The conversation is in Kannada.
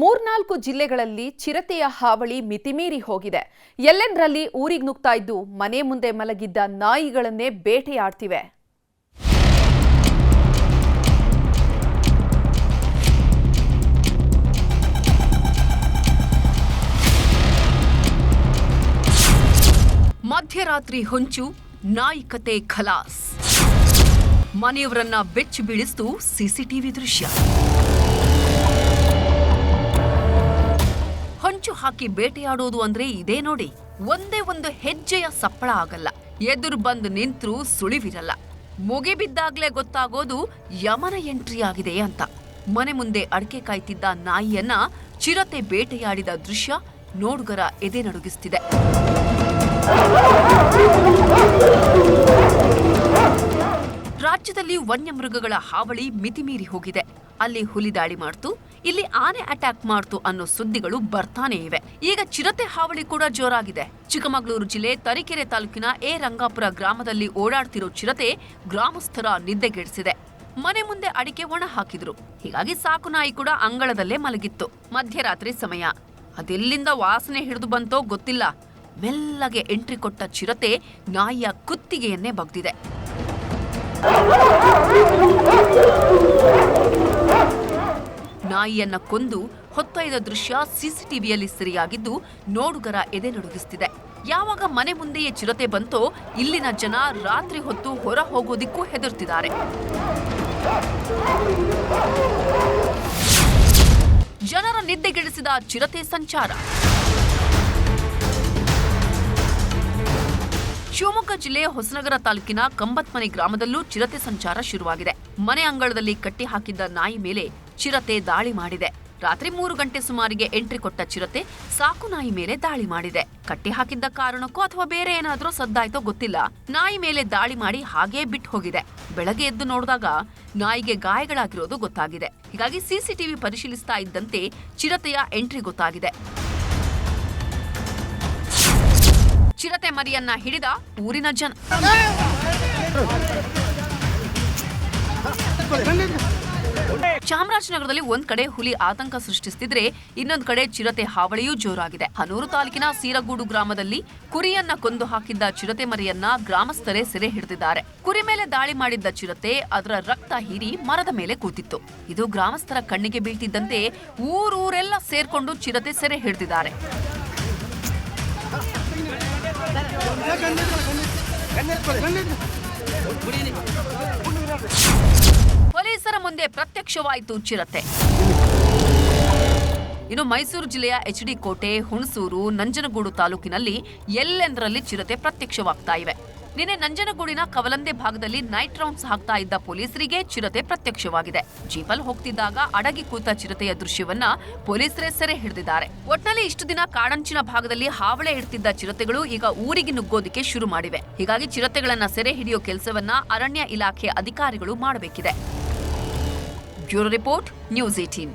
ಮೂರ್ನಾಲ್ಕು ಜಿಲ್ಲೆಗಳಲ್ಲಿ ಚಿರತೆಯ ಹಾವಳಿ ಮಿತಿಮೀರಿ ಹೋಗಿದೆ. ಎಲ್ಲೆಂದರಲ್ಲಿ ಊರಿಗೆ ನುಗ್ತಾ ಇದ್ದು ಮನೆ ಮುಂದೆ ಮಲಗಿದ್ದ ನಾಯಿಗಳನ್ನೇ ಬೇಟೆಯಾಡ್ತಿವೆ. ಮಧ್ಯರಾತ್ರಿ ಹೊಂಚು, ನಾಯಿ ಕತೆ ಖಲಾಸ್. ಮನೆಯವರನ್ನ ಬೆಚ್ಚಿ ಬೀಳಿಸಿತು ಸಿಸಿಟಿವಿ ದೃಶ್ಯ. ಹೊಂಚು ಹಾಕಿ ಬೇಟೆಯಾಡೋದು ಅಂದ್ರೆ ಇದೇ ನೋಡಿ. ಒಂದೇ ಒಂದು ಹೆಜ್ಜೆಯ ಸಪ್ಪಳ ಆಗಲ್ಲ. ಎದುರು ಬಂದು ನಿಂತ್ರೂ ಸುಳಿವಿರಲ್ಲ. ಮುಗಿಬಿದ್ದಾಗ್ಲೇ ಗೊತ್ತಾಗೋದು ಯಮನ ಎಂಟ್ರಿ ಆಗಿದೆ ಅಂತ. ಮನೆ ಮುಂದೆ ಅಡಕೆ ಕಾಯ್ತಿದ್ದ ನಾಯಿಯನ್ನ ಚಿರತೆ ಬೇಟೆಯಾಡಿದ ದೃಶ್ಯ ನೋಡುಗರ ಎದೆ ನಡುಗಿಸ್ತಿದೆ. ರಾಜ್ಯದಲ್ಲಿ ವನ್ಯಮೃಗಗಳ ಹಾವಳಿ ಮಿತಿಮೀರಿ ಹೋಗಿದೆ. ಅಲ್ಲಿ ಹುಲಿ ದಾಳಿ ಮಾಡ್ತು, ಇಲ್ಲಿ ಆನೆ ಅಟ್ಯಾಕ್ ಮಾಡ್ತು ಅನ್ನೋ ಸುದ್ದಿಗಳು ಬರ್ತಾನೆ ಇವೆ. ಈಗ ಚಿರತೆ ಹಾವಳಿ ಕೂಡ ಜೋರಾಗಿದೆ. ಚಿಕ್ಕಮಗಳೂರು ಜಿಲ್ಲೆ ತರೀಕೆರೆ ತಾಲೂಕಿನ ರಂಗಾಪುರ ಗ್ರಾಮದಲ್ಲಿ ಓಡಾಡ್ತಿರೋ ಚಿರತೆ ಗ್ರಾಮಸ್ಥರ ನಿದ್ದೆಗೆಡಿಸಿದೆ. ಮನೆ ಮುಂದೆ ಅಡಿಕೆ ಒಣ ಹಾಕಿದ್ರು. ಹೀಗಾಗಿ ಸಾಕು ನಾಯಿ ಕೂಡ ಅಂಗಳದಲ್ಲೇ ಮಲಗಿತ್ತು. ಮಧ್ಯರಾತ್ರಿ ಸಮಯ. ಅದೆಲ್ಲಿಂದ ವಾಸನೆ ಹಿಡಿದು ಬಂತೋ ಗೊತ್ತಿಲ್ಲ. ಮೆಲ್ಲಗೆ ಎಂಟ್ರಿ ಕೊಟ್ಟ ಚಿರತೆ ನಾಯಿಯ ಕುತ್ತಿಗೆಯನ್ನೇ ಬಗ್ದಿದೆ. ನಾಯಿಯನ್ನ ಕೊಂದು ಹೊತ್ತೊಯ್ದ ದೃಶ್ಯ ಸಿಸಿಟಿವಿಯಲ್ಲಿ ಸೆರೆಯಾಗಿದ್ದು ನೋಡುಗರ ಎದೆ ನಡುಗಿಸ್ತಿದೆ. ಯಾವಾಗ ಮನೆ ಮುಂದೆಯೇ ಚಿರತೆ ಬಂತೋ ಇಲ್ಲಿನ ಜನ ರಾತ್ರಿ ಹೊತ್ತು ಹೊರ ಹೋಗೋದಿಕ್ಕೂ ಹೆದರ್ತಿದ್ದಾರೆ. ಜನರ ನಿದ್ದೆಗೆಡಿಸಿದ ಚಿರತೆ ಸಂಚಾರ. ಶಿವಮೊಗ್ಗ ಜಿಲ್ಲೆಯ ಹೊಸನಗರ ತಾಲೂಕಿನ ಕಂಬತ್ಮನೆ ಗ್ರಾಮದಲ್ಲೂ ಚಿರತೆ ಸಂಚಾರ ಶುರುವಾಗಿದೆ. ಮನೆ ಅಂಗಳದಲ್ಲಿ ಕಟ್ಟಿ ಹಾಕಿದ್ದ ನಾಯಿ ಮೇಲೆ ಚಿರತೆ ದಾಳಿ ಮಾಡಿದೆ. ರಾತ್ರಿ 3 ಗಂಟೆ ಸುಮಾರಿಗೆ ಎಂಟ್ರಿ ಕೊಟ್ಟ ಚಿರತೆ ಸಾಕು ನಾಯಿ ಮೇಲೆ ದಾಳಿ ಮಾಡಿದೆ. ಕಟ್ಟಿ ಹಾಕಿದ್ದ ಕಾರಣಕ್ಕೋ ಅಥವಾ ಬೇರೆ ಏನಾದ್ರೂ ಸದ್ದಾಯ್ತೋ ಗೊತ್ತಿಲ್ಲ. ನಾಯಿ ಮೇಲೆ ದಾಳಿ ಮಾಡಿ ಹಾಗೇ ಬಿಟ್ಟು ಹೋಗಿದೆ. ಬೆಳಗ್ಗೆ ಎದ್ದು ನೋಡಿದಾಗ ನಾಯಿಗೆ ಗಾಯಗಳಾಗಿರೋದು ಗೊತ್ತಾಗಿದೆ. ಹೀಗಾಗಿ ಸಿಸಿಟಿವಿ ಪರಿಶೀಲಿಸ್ತಾ ಇದ್ದಂತೆ ಚಿರತೆಯ ಎಂಟ್ರಿ ಗೊತ್ತಾಗಿದೆ. ಚಿರತೆ ಮರಿಯನ್ನ ಹಿಡಿದ ಊರಿನ ಜನ. ಚಾಮರಾಜನಗರದಲ್ಲಿ ಒಂದ್ ಕಡೆ ಹುಲಿ ಆತಂಕ ಸೃಷ್ಟಿಸುತ್ತಿದ್ರೆ ಇನ್ನೊಂದ್ ಕಡೆ ಚಿರತೆ ಹಾವಳಿಯೂ ಜೋರಾಗಿದೆ. ಹನೂರು ತಾಲೂಕಿನ ಸೀರಗೂಡು ಗ್ರಾಮದಲ್ಲಿ ಕುರಿಯನ್ನ ಕೊಂದು ಹಾಕಿದ್ದ ಚಿರತೆ ಮರಿಯನ್ನ ಗ್ರಾಮಸ್ಥರೇ ಸೆರೆ ಹಿಡಿದಿದ್ದಾರೆ. ಕುರಿ ಮೇಲೆ ದಾಳಿ ಮಾಡಿದ್ದ ಚಿರತೆ ಅದರ ರಕ್ತ ಹೀರಿ ಮರದ ಮೇಲೆ ಕೂತಿತ್ತು. ಇದು ಗ್ರಾಮಸ್ಥರ ಕಣ್ಣಿಗೆ ಬೀಳ್ತಿದ್ದಂತೆ ಊರೆಲ್ಲ ಸೇರ್ಕೊಂಡು ಚಿರತೆ ಸೆರೆ ಹಿಡಿದಿದ್ದಾರೆ. ಪೊಲೀಸರ ಮುಂದೆ ಪ್ರತ್ಯಕ್ಷವಾಯಿತು ಚಿರತೆ. ಇನ್ನು ಮೈಸೂರು ಜಿಲ್ಲೆಯ HD ಕೋಟೆ, ಹುಣಸೂರು, ನಂಜನಗೂಡು ತಾಲೂಕಿನಲ್ಲಿ ಎಲ್ಲೆಂದರಲ್ಲಿ ಚಿರತೆ ಪ್ರತ್ಯಕ್ಷವಾಗ್ತಾ ಇವೆ. ನಿನ್ನೆ ನಂಜನಗೂಡಿನ ಕವಲಂದೆ ಭಾಗದಲ್ಲಿ ನೈಟ್ ರೌಂಡ್ಸ್ ಹಾಕ್ತಾ ಇದ್ದ ಪೊಲೀಸರಿಗೆ ಚಿರತೆ ಪ್ರತ್ಯಕ್ಷವಾಗಿದೆ. ಜೀಪಲ್ ಹೋಗ್ತಿದ್ದಾಗ ಅಡಗಿ ಕೂತ ಚಿರತೆಯ ದೃಶ್ಯವನ್ನ ಪೊಲೀಸರೇ ಸೆರೆ ಹಿಡಿದಿದ್ದಾರೆ. ಒಟ್ನಲ್ಲಿ ಇಷ್ಟು ದಿನ ಕಾಡಂಚಿನ ಭಾಗದಲ್ಲಿ ಹಾವಳಿ ಇಡ್ತಿದ್ದ ಚಿರತೆಗಳು ಈಗ ಊರಿಗೆ ನುಗ್ಗೋದಿಕ್ಕೆ ಶುರು ಮಾಡಿವೆ. ಹೀಗಾಗಿ ಚಿರತೆಗಳನ್ನ ಸೆರೆ ಹಿಡಿಯೋ ಕೆಲಸವನ್ನ ಅರಣ್ಯ ಇಲಾಖೆ ಅಧಿಕಾರಿಗಳು ಮಾಡಬೇಕಿದೆ. Bureau report, news 18.